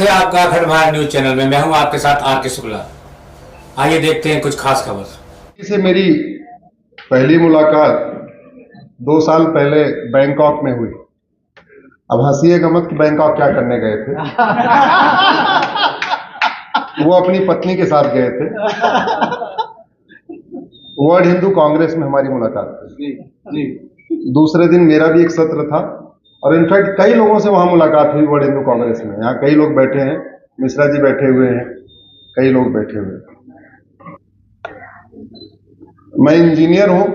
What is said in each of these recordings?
स्वागत है आपका अखंड भारत न्यूज चैनल में। मैं हूं आपके साथ आर के शुक्ला। आइए देखते हैं कुछ खास खबर। से मेरी पहली मुलाकात 2 साल पहले बैंकॉक में हुई। अब हंसिएगा मत कि बैंकॉक क्या करने गए थे। वो अपनी पत्नी के साथ गए थे। वर्ल्ड हिंदू कांग्रेस में हमारी मुलाकात थी। दूसरे दिन मेरा भी एक सत्र था और इनफैक्ट कई लोगों से वहां मुलाकात हुई वर्ल्ड हिंदू कांग्रेस में। यहाँ कई लोग बैठे हैं, मिश्रा जी बैठे हुए हैं, कई लोग बैठे हुए हैं। मैं इंजीनियर हूं।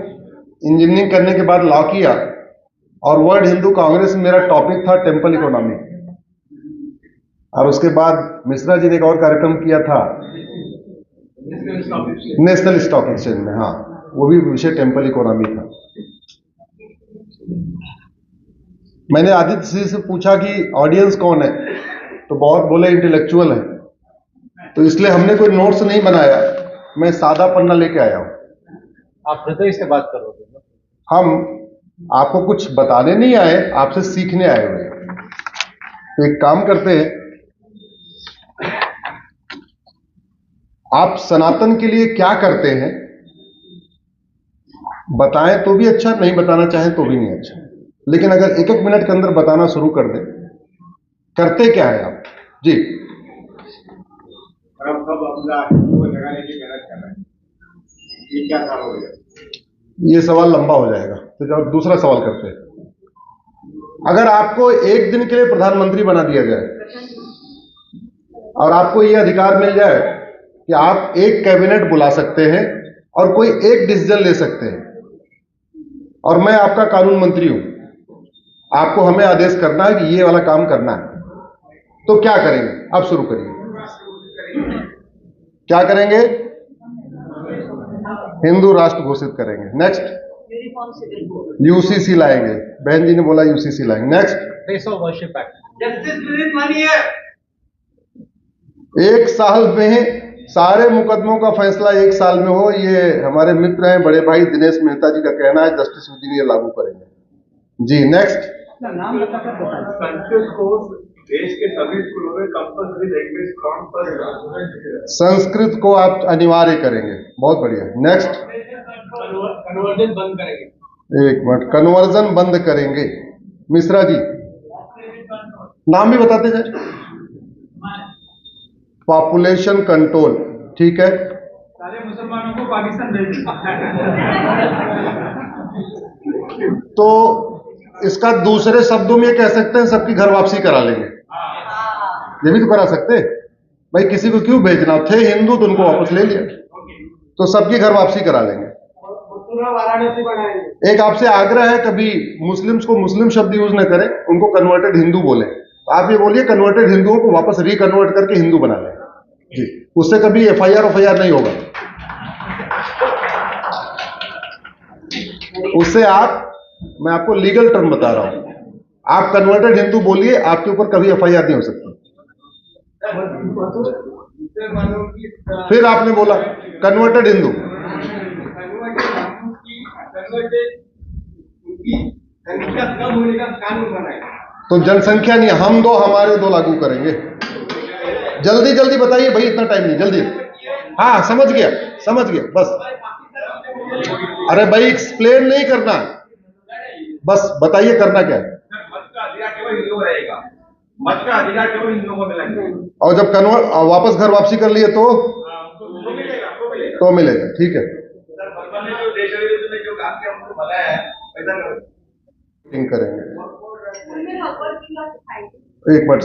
इंजीनियरिंग करने के बाद लॉ किया और वर्ल्ड हिंदू कांग्रेस में मेरा टॉपिक था टेम्पल इकोनॉमी। और उसके बाद मिश्रा जी ने एक और कार्यक्रम किया था नेशनल स्टॉक एक्सचेंज में। हाँ, वो भी विषय टेम्पल इकोनॉमी था। मैंने आदित्य सिंह से पूछा कि ऑडियंस कौन है, तो बहुत बोले इंटेलेक्चुअल है। तो इसलिए हमने कोई नोट्स नहीं बनाया, मैं सादा पन्ना लेके आया हूं। आप हृदय से बात करोगे? हम आपको कुछ बताने नहीं आए, आपसे सीखने आए हुए हैं। तो एक काम करते हैं, आप सनातन के लिए क्या करते हैं बताएं तो भी अच्छा, नहीं बताना चाहें तो भी नहीं अच्छा। लेकिन अगर 1-1 मिनट के अंदर बताना शुरू कर दें, करते क्या है आप जी? ये सवाल लंबा हो जाएगा, तो जब दूसरा सवाल करते हैं। अगर आपको एक दिन के लिए प्रधानमंत्री बना दिया जाए और आपको यह अधिकार मिल जाए कि आप एक कैबिनेट बुला सकते हैं और कोई एक डिसीजन ले सकते हैं, और मैं आपका कानून मंत्री हूं, आपको हमें आदेश करना है कि ये वाला काम करना है, तो क्या करेंगे? अब शुरू करिए। क्या करेंगे? हिंदू राष्ट्र घोषित करेंगे। नेक्स्ट, यूसीसी लाएंगे। बहन जी ने बोला यूसीसी लाएंगे। Next, place of worship act. 1 साल में सारे मुकदमों का फैसला 1 साल में हो, ये हमारे मित्र हैं बड़े भाई दिनेश मेहता जी का कहना है। जस्टिस विधि ये लागू करेंगे जी। नेक्स्ट, देश के सभी स्कूलों में कंपल्सरी लैंग्वेज संस्कृत को आप अनिवार्य करेंगे। बहुत बढ़िया। नेक्स्ट, कन्वर्जन बंद करेंगे। 1 मिनट, कन्वर्जन बंद करेंगे। मिश्रा जी नाम भी बताते जाए। पॉपुलेशन कंट्रोल, ठीक है। सारे मुसलमानों को पाकिस्तान भेज तो इसका दूसरे शब्दों में ये कह सकते हैं सबकी घर वापसी करा लेंगे। ये भी तो करा सकते भाई, किसी को क्यों भेजना? थे हिंदू तो उनको वापस ले लिया, तो सबकी घर वापसी करा लेंगे। एक आपसे आग्रह है, कभी मुस्लिम्स को मुस्लिम शब्द यूज न करें, उनको कन्वर्टेड हिंदू बोले। आप ये बोलिए कन्वर्टेड हिंदुओं को वापस रिकन्वर्ट करके हिंदू बना लें जी। उससे कभी एफआईआर नहीं होगा। उससे मैं आपको लीगल टर्म बता रहा हूं, आप कन्वर्टेड हिंदू बोलिए, आपके ऊपर कभी एफआईआर नहीं हो सकती। फिर आपने बोला कन्वर्टेड हिंदू, तो जनसंख्या नहीं, हम 2 हमारे 2 लागू करेंगे। जल्दी जल्दी बताइए भाई, इतना टाइम नहीं, जल्दी। हाँ समझ गया बस। अरे भाई एक्सप्लेन नहीं करना, बस बताइए करना क्या है। और जब वापस घर वापसी कर लिए तो मिलेगा, ठीक है। करेंगे 1 मिनट,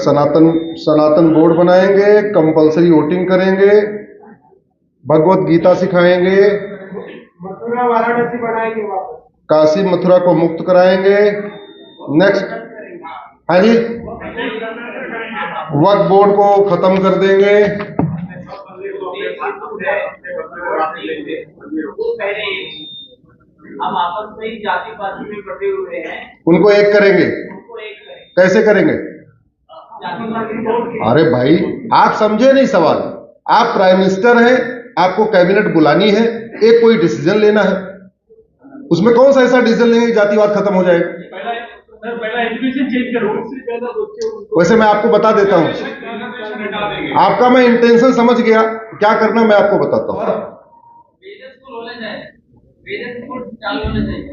सनातन बोर्ड बनाएंगे, कंपलसरी वोटिंग करेंगे, भगवत गीता सिखाएंगे, मथुरा वाराणसी बनाएंगे, काशी मथुरा को मुक्त कराएंगे। नेक्स्ट, हाँ जी, वक्फ बोर्ड को खत्म कर देंगे। हम आपस में जाति पाति में बटे हुए हैं, उनको एक करेंगे। कैसे करेंगे? अरे भाई आप समझे नहीं सवाल। आप प्राइम मिनिस्टर हैं, आपको कैबिनेट बुलानी है, एक कोई डिसीजन लेना है, उसमें कौन सा ऐसा डिसीजन लेंगे जातिवाद खत्म हो जाएगा? सर पहला एजुकेशन चेंज करो, उससे पहला बच्चे वैसे मैं आपको बता देता हूँ, हटा देंगे। आपका मैं इंटेंशन समझ गया, क्या करना मैं आपको बताता हूँ। वेदिक स्कूल होने चाहिए, वेदिक स्कूल चालू होने चाहिए।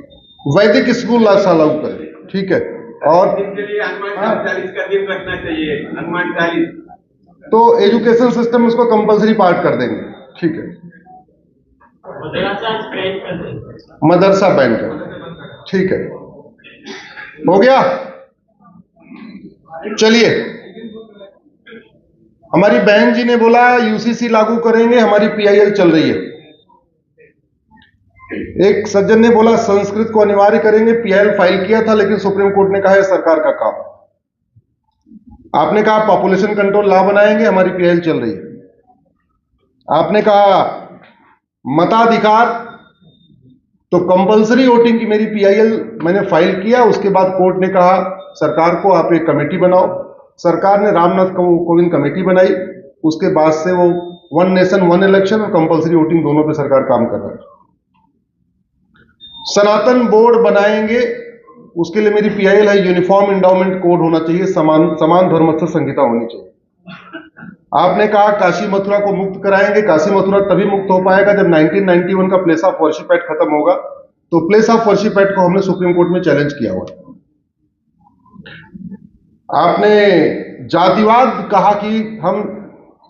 वैदिक स्कूल लागू करें, ठीक है। और इसके लिए हनुमान 40 का दिन रखना चाहिए, हनुमान 40। तो एजुकेशन सिस्टम उसको कंपलसरी पार्ट कर देंगे, ठीक है। मदरसा बैन कर, ठीक है, हो गया। चलिए, हमारी बहन जी ने बोला यूसीसी लागू करेंगे, हमारी पीआईएल चल रही है। एक सज्जन ने बोला संस्कृत को अनिवार्य करेंगे, पीआईएल फाइल किया था लेकिन सुप्रीम कोर्ट ने कहा है सरकार का काम। आपने कहा पॉपुलेशन कंट्रोल लॉ बनाएंगे, हमारी पीआईएल चल रही है। आपने कहा मताधिकार, तो कंपलसरी वोटिंग की मेरी पीआईएल मैंने फाइल किया। उसके बाद कोर्ट ने कहा सरकार को आप एक कमेटी बनाओ। सरकार ने रामनाथ कोविंद कमेटी बनाई। उसके बाद से वो वन नेशन वन इलेक्शन और कंपलसरी वोटिंग दोनों पे सरकार काम कर रहा है। सनातन बोर्ड बनाएंगे, उसके लिए मेरी पीआईएल है यूनिफॉर्म इंडाउमेंट कोड होना चाहिए, समान धर्मस्थ संहिता होनी चाहिए। आपने कहा काशी मथुरा को मुक्त कराएंगे, काशी मथुरा तभी मुक्त हो पाएगा जब 1991 का प्लेस ऑफ वर्शिप एक्ट खत्म होगा। तो प्लेस ऑफ वर्शिप एक्ट को हमने सुप्रीम कोर्ट में चैलेंज किया हुआ है। आपने जातिवाद कहा कि हम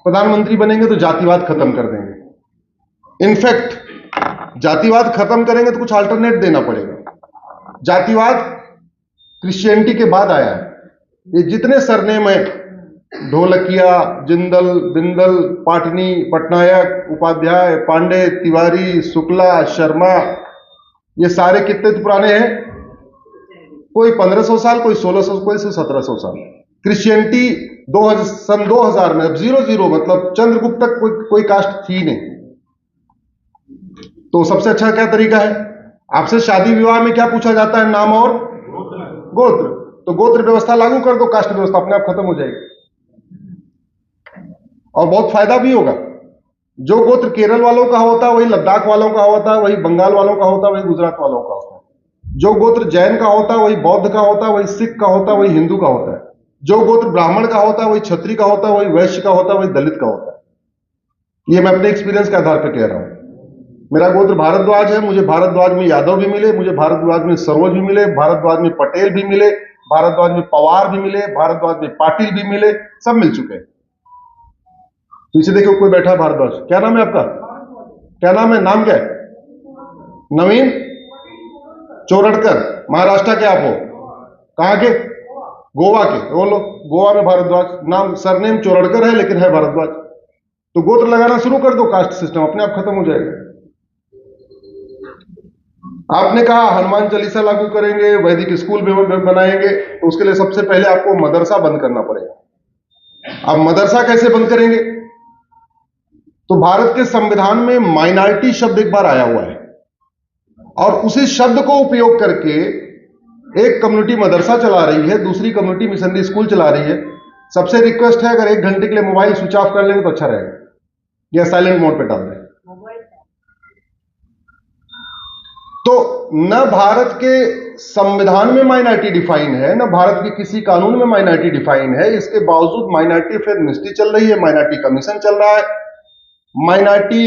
प्रधानमंत्री बनेंगे तो जातिवाद खत्म कर देंगे। इनफैक्ट जातिवाद खत्म करेंगे तो कुछ अल्टरनेट देना पड़ेगा। जातिवाद क्रिश्चियनिटी के बाद आया है। ये जितने सरनेम है, ढोलकिया, जिंदल, बिंदल, पाटनी, पटनायक, उपाध्याय, पांडे, तिवारी, शुक्ला, शर्मा, ये सारे कितने पुराने हैं? कोई 1500 साल, कोई 1600, कोई 1700 साल। क्रिश्चियनिटी सन 2000 में, अब 00 मतलब चंद्रगुप्त तक कोई कास्ट थी नहीं। तो सबसे अच्छा क्या तरीका है? आपसे शादी विवाह में क्या पूछा जाता है? नाम और गोत्र। तो गोत्र व्यवस्था लागू कर दो, कास्ट व्यवस्था अपने आप खत्म हो जाएगी और बहुत फायदा भी होगा। जो गोत्र केरल वालों का होता है वही लद्दाख वालों का होता है, वही बंगाल वालों का होता है, वही गुजरात वालों का होता है। जो गोत्र जैन का होता है वही बौद्ध का होता है, वही सिख का होता है, वही हिंदू का होता है। जो गोत्र ब्राह्मण का होता है वही क्षत्रिय का होता है, वही वैश्य का होता है, वही दलित का होता है। ये मैं अपने एक्सपीरियंस के आधार पर कह रहा हूं। मेरा गोत्र भारद्वाज है, मुझे भारद्वाज में यादव भी मिले, मुझे भारद्वाज में सरोज भी मिले, भारद्वाज में पटेल भी मिले, भारद्वाज में पवार भी मिले, भारद्वाज में पाटिल भी मिले, सब मिल चुके हैं। पीछे देखो कोई बैठा है भारद्वाज। क्या नाम है आपका? क्या नाम है? नाम क्या है? नवीन चोरड़कर। महाराष्ट्र के आप हो? कहां के? गोवा के। बोलो, गोवा में भारद्वाज नाम, सरनेम चोरड़कर है लेकिन है भारद्वाज। तो गोत्र लगाना शुरू कर दो, कास्ट सिस्टम अपने आप खत्म हो जाएगा। आपने कहा हनुमान चालीसा लागू करेंगे, वैदिक स्कूल बनाएंगे, तो उसके लिए सबसे पहले आपको मदरसा बंद करना पड़ेगा। अब मदरसा कैसे बंद करेंगे? तो भारत के संविधान में माइनॉरिटी शब्द एक बार आया हुआ है और उसी शब्द को उपयोग करके एक कम्युनिटी मदरसा चला रही है, दूसरी कम्युनिटी मिशनरी स्कूल चला रही है। सबसे रिक्वेस्ट है अगर 1 घंटे के लिए मोबाइल स्विच ऑफ कर लेंगे तो अच्छा रहेगा, या साइलेंट मोड पे डाल दें। तो न भारत के संविधान में माइनॉरिटी डिफाइन है, न भारत के किसी कानून में माइनॉरिटी डिफाइन है। इसके बावजूद माइनॉरिटी अफेयर मिनिस्ट्री चल रही है, माइनॉरिटी कमीशन चल रहा है, माइनॉरिटी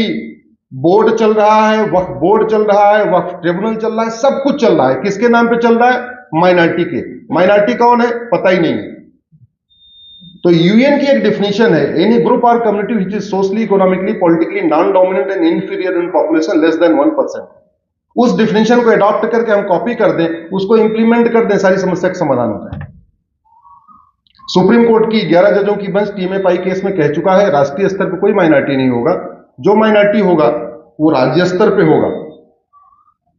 बोर्ड चल रहा है, वक्फ बोर्ड चल रहा है, वक्फ ट्रिब्यूनल चल रहा है, सब कुछ चल रहा है। किसके नाम पे चल रहा है? माइनॉरिटी के। माइनॉरिटी कौन है? पता ही नहीं है। तो यूएन की एक डिफिनेशन है, एनी ग्रुप और community which is socially, economically, politically non dominant and inferior in population less than 1%। उस डिफिनेशन को अडॉप्ट करके हम कॉपी कर दें, उसको इंप्लीमेंट कर दें, सारी समस्या का समाधान हो जाए। सुप्रीम कोर्ट की 11 जजों की बेंच टीएमएफआई केस में कह चुका है राष्ट्रीय स्तर पर कोई माइनॉरिटी नहीं होगा, जो माइनॉरिटी होगा वो राज्य स्तर पे होगा।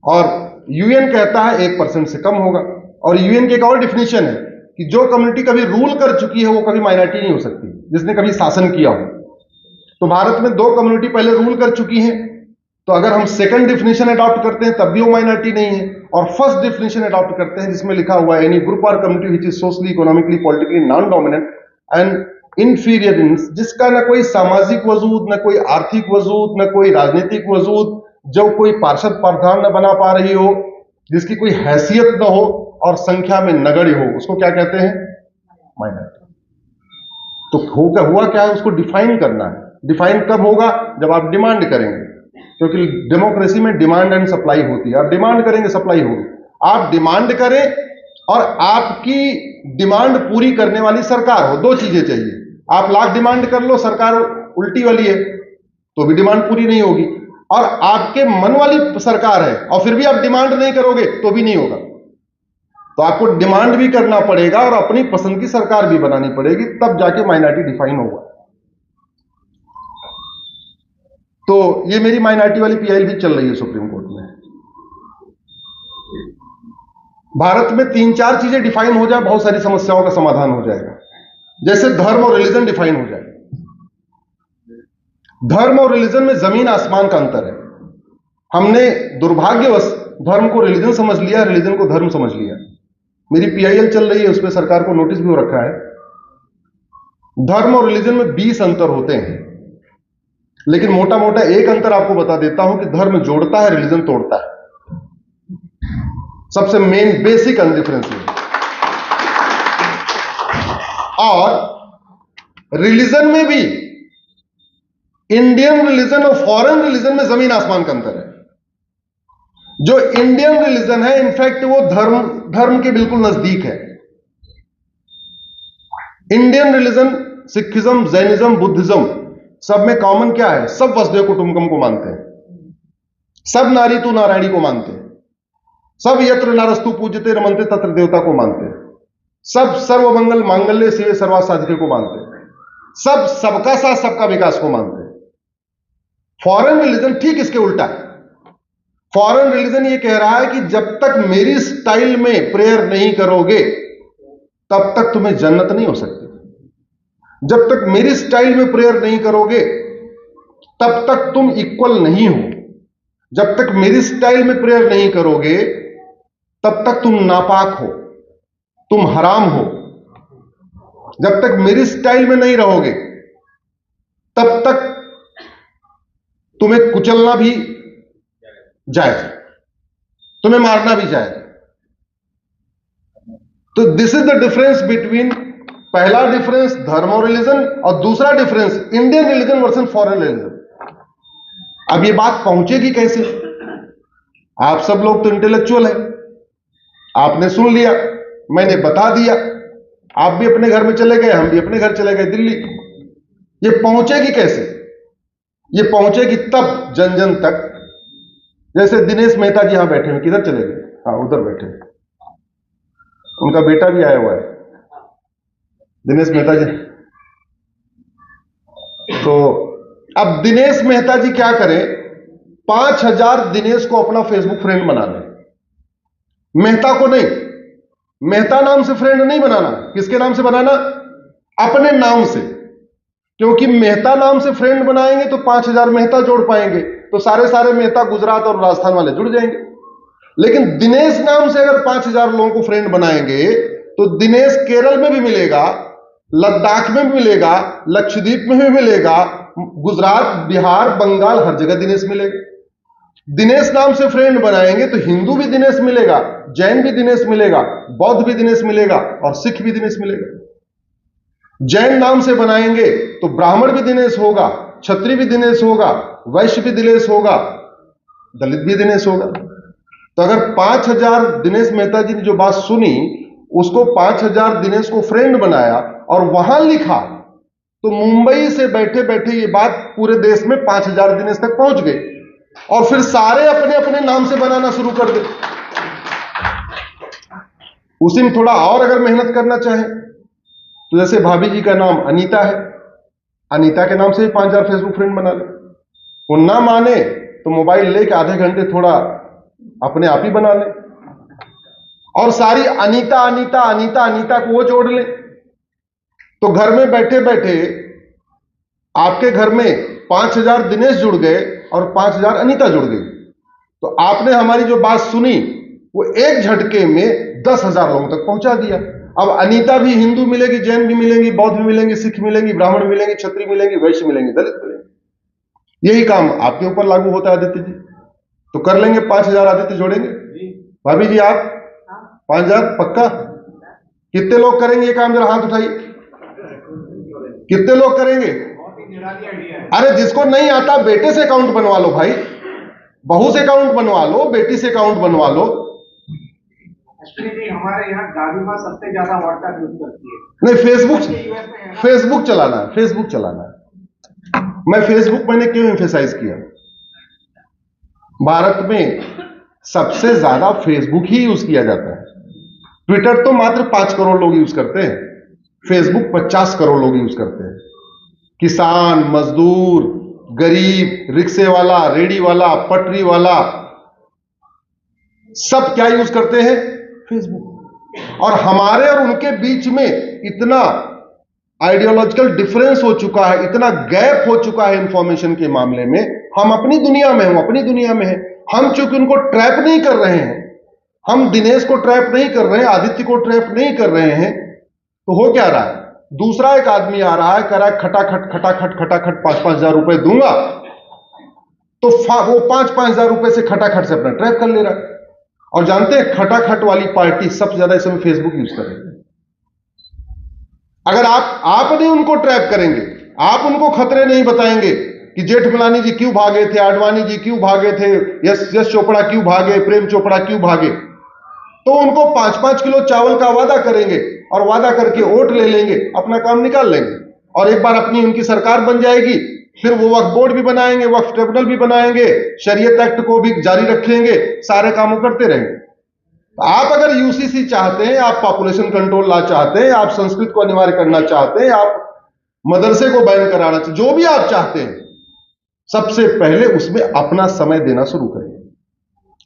और यूएन कहता है 1% से कम होगा। और यूएन की एक और डिफिनेशन है कि जो कम्युनिटी कभी रूल कर चुकी है वो कभी माइनॉरिटी नहीं हो सकती, जिसने कभी शासन किया हो। तो भारत में 2 कम्युनिटी पहले रूल कर चुकी हैं, तो अगर हम सेकंड डिफिनेशन अडॉप्ट करते हैं तब भी वो माइनॉरिटी नहीं है, और फर्स्ट डिफिनेशन अडॉप्ट करते हैं जिसमें लिखा हुआ है एनी ग्रुप और community which is socially, economically, politically non dominant and inferior in, जिसका न कोई सामाजिक वजूद, न कोई आर्थिक वजूद, न कोई राजनीतिक वजूद, जो कोई पार्षद प्रधान न बना पा रही हो, जिसकी कोई हैसियत न हो, और संख्या में नगण्य हो, उसको क्या कहते हैं? माइनॉरिटी। तो हुआ क्या है, उसको डिफाइन करना है। डिफाइन कब होगा? जब आप डिमांड करेंगे, क्योंकि डेमोक्रेसी में डिमांड एंड सप्लाई होती है। आप डिमांड करेंगे, सप्लाई होगी। आप डिमांड करें और आपकी डिमांड पूरी करने वाली सरकार हो, दो चीजें चाहिए। आप लाख डिमांड कर लो, सरकार उल्टी वाली है, तो भी डिमांड पूरी नहीं होगी। और आपके मन वाली सरकार है और फिर भी आप डिमांड नहीं करोगे, तो भी नहीं होगा। तो आपको डिमांड भी करना पड़ेगा और अपनी पसंद की सरकार भी बनानी पड़ेगी, तब जाके माइनॉरिटी डिफाइन होगा। तो ये मेरी माइनॉरिटी वाली पीआई भी चल रही है सुप्रीम कोर्ट में। भारत में 3-4 चीजें डिफाइन हो जाए, बहुत सारी समस्याओं का समाधान हो जाएगा। जैसे धर्म और रिलीजन डिफाइन हो जाए। धर्म और रिलीजन में जमीन आसमान का अंतर है। हमने दुर्भाग्यवश धर्म को रिलीजन समझ लिया, रिलीजन को धर्म समझ लिया। मेरी पीआईएल चल रही है, उस पर सरकार को नोटिस भी हो रखा है। धर्म और रिलीजन में 20 अंतर होते हैं, लेकिन मोटा मोटा एक अंतर आपको बता देता हूं कि धर्म जोड़ता है, रिलीजन तोड़ता है। सबसे मेन बेसिक डिफरेंस है। और रिलीजन में भी इंडियन रिलीजन और फॉरेन रिलीजन में जमीन आसमान का अंतर है। जो इंडियन रिलीजन है, इनफैक्ट वो धर्म के बिल्कुल नजदीक है। Indian religion Sikhism, Jainism, Buddhism, सब में कॉमन क्या है? सब वसुधैव कुटुंबकम को मानते हैं, सब नारी तू नारायणी को मानते हैं, सब यत्र नारस्तु पूज्यते रमन्ते तत्र देवता को मानते हैं, सब सर्वमंगल मांगल्य शिवे सर्वार्थ साधिके को मानते हैं, सब सबका साथ सबका विकास को मानते हैं। फॉरेन रिलीजन ठीक इसके उल्टा है। फॉरेन रिलीजन ये कह रहा है कि जब तक मेरी स्टाइल में प्रेयर नहीं करोगे, तब तक तुम्हें जन्नत नहीं हो सकती। जब तक मेरी स्टाइल में प्रेयर नहीं करोगे, तब तक तुम इक्वल नहीं हो। जब तक मेरी स्टाइल में प्रेयर नहीं करोगे, तब तक तुम नापाक हो, तुम हराम हो। जब तक मेरी स्टाइल में नहीं रहोगे, तब तक तुम्हें कुचलना भी जायज है, तुम्हें मारना भी जायज है। तो this is the difference between, पहला डिफरेंस धर्म और रिलीजन, और दूसरा difference Indian religion versus foreign religion. अब ये बात पहुंचेगी कैसे? आप सब लोग तो इंटेलेक्चुअल है, आपने सुन लिया, मैंने बता दिया, आप भी अपने घर में चले गए, हम भी अपने घर चले गए दिल्ली। ये पहुंचेगी कैसे? ये पहुंचेगी तब जन जन तक, जैसे दिनेश मेहता जी यहां बैठे हैं, किधर चले गए? हाँ, उधर बैठे, उनका बेटा भी आया हुआ है, दिनेश मेहता जी। तो अब दिनेश मेहता जी क्या करें? 5000 दिनेश को अपना फेसबुक फ्रेंड बना लें, मेहता को नहीं। मेहता नाम से फ्रेंड नहीं बनाना, किसके नाम से बनाना? अपने नाम से। क्योंकि मेहता नाम से फ्रेंड बनाएंगे तो 5000 मेहता जोड़ पाएंगे, तो सारे मेहता गुजरात और राजस्थान वाले जुड़ जाएंगे। लेकिन दिनेश नाम से अगर 5000 लोगों को फ्रेंड बनाएंगे, तो दिनेश केरल में भी मिलेगा, लद्दाख में भी मिलेगा, लक्षद्वीप में भी मिलेगा, गुजरात, बिहार, बंगाल, हर जगह दिनेश मिलेगा। दिनेश नाम से फ्रेंड बनाएंगे तो हिंदू भी दिनेश मिलेगा, जैन भी दिनेश मिलेगा, बौद्ध भी दिनेश मिलेगा और सिख भी दिनेश मिलेगा। जैन नाम से बनाएंगे तो ब्राह्मण भी दिनेश होगा, क्षत्रिय भी दिनेश होगा, वैश्य भी दिनेश होगा, दलित भी दिनेश होगा। तो अगर 5000 दिनेश मेहता जी ने जो बात सुनी, उसको 5000 दिनेश को फ्रेंड बनाया और वहां लिखा, तो मुंबई से बैठे बैठे ये बात पूरे देश में 5000 दिनेश तक पहुंच गई, और फिर सारे अपने अपने नाम से बनाना शुरू कर दे। उसी में थोड़ा और अगर मेहनत करना चाहे, तो जैसे भाभी जी का नाम अनीता है, अनीता के नाम से भी 5000 फेसबुक फ्रेंड बना ले। वो ना माने तो मोबाइल लेके आधे घंटे थोड़ा अपने आप ही बना ले, और सारी अनीता अनीता अनीता अनीता को वो जोड़ ले। तो घर में बैठे बैठे आपके घर में 5000 दिनेश जुड़ गए और 5000 अनीता जुड़ गई। तो आपने हमारी जो बात सुनी, वो एक झटके में 10,000 लोगों तक पहुंचा दिया। अब अनीता भी हिंदू मिलेगी, जैन भी मिलेंगी, बौद्ध भी मिलेंगी, सिख मिलेंगी, ब्राह्मण मिलेंगे, क्षत्रिय मिलेंगे, वैश्य मिलेंगे, दलित मिलेंगे। यही काम आपके ऊपर लागू होता है आदित्य जी। तो कर लेंगे 5000 आदित्य जोड़ेंगे। भाभी जी आप 5,000 पक्का? कितने लोग करेंगे ये काम? जरा हाथ उठाइए, कितने लोग करेंगे? अरे जिसको नहीं आता बेटे से अकाउंट बनवा लो भाई, बहू से अकाउंट बनवा लो, बेटी से अकाउंट बनवा लो। हमारे यहाँ दादी माँ सबसे ज्यादा व्हाट्सएप यूज करती है। नहीं, फेसबुक चलाना है, फेसबुक चलाना है। मैं फेसबुक मैंने क्यों एम्फेसाइज किया? भारत में सबसे ज्यादा फेसबुक ही यूज किया जाता है। ट्विटर तो मात्र 5 करोड़ लोग यूज करते हैं, फेसबुक 50 करोड़ लोग यूज करते हैं। किसान, मजदूर, गरीब, रिक्शे वाला, रेडी वाला, पटरी वाला, सब क्या यूज करते हैं? फेसबुक। और हमारे और उनके बीच में इतना आइडियोलॉजिकल डिफरेंस हो चुका है, इतना गैप हो चुका है इंफॉर्मेशन के मामले में। हम अपनी दुनिया में, हम अपनी दुनिया में हैं। हम चूंकि उनको ट्रैप नहीं कर रहे हैं, हम दिनेश को ट्रैप नहीं कर रहे हैं, आदित्य को ट्रैप नहीं कर रहे हैं, तो हो क्या रहा है? दूसरा एक आदमी आ रहा है, कह रहा है खटाखट खटाखट खटाखट 5-5 हजार रुपए दूंगा, तो वो 5-5 हजार रुपए से खटाखट से अपना ट्रैप कर ले रहा है। और जानते हैं खटाखट वाली पार्टी सबसे ज्यादा इस समय फेसबुक यूज करेगी। अगर आप नहीं उनको ट्रैप करेंगे, आप उनको खतरे नहीं बताएंगे कि जेठमलानी जी क्यों भागे थे, आडवाणी जी क्यों भागे थे, यश चोपड़ा क्यों भागे, प्रेम चोपड़ा क्यों भागे, तो उनको 5-5 किलो चावल का वादा करेंगे और वादा करके वोट ले लेंगे, अपना काम निकाल लेंगे। और एक बार अपनी उनकी सरकार बन जाएगी, फिर वो वक्फ बोर्ड भी बनाएंगे, वक्फ ट्रिब्यूनल भी बनाएंगे, शरीयत एक्ट को भी जारी रखेंगे, सारे काम करते रहेंगे। आप अगर यूसीसी चाहते हैं, आप पॉपुलेशन कंट्रोल ला चाहते हैं, आप संस्कृत को अनिवार्य करना चाहते हैं, आप मदरसे को बैन कराना चाहते, जो भी आप चाहते हैं, सबसे पहले उसमें अपना समय देना शुरू करें।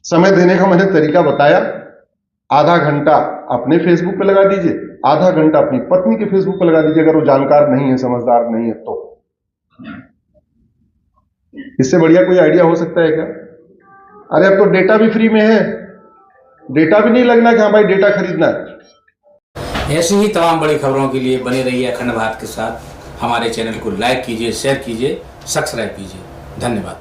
समय देने का मैंने तरीका बताया। आधा घंटा अपने फेसबुक पे लगा दीजिए, आधा घंटा अपनी पत्नी के फेसबुक पे लगा दीजिए, अगर वो जानकार नहीं है, समझदार नहीं है तो। इससे बढ़िया कोई आइडिया हो सकता है क्या? अरे अब तो डेटा भी फ्री में है, डेटा भी नहीं लगना कि हाँ भाई डेटा खरीदना है। ऐसी ही तमाम बड़ी खबरों के लिए बने रहिए अखंड भारत के साथ। हमारे चैनल को लाइक कीजिए, शेयर कीजिए, सब्सक्राइब कीजिए। धन्यवाद।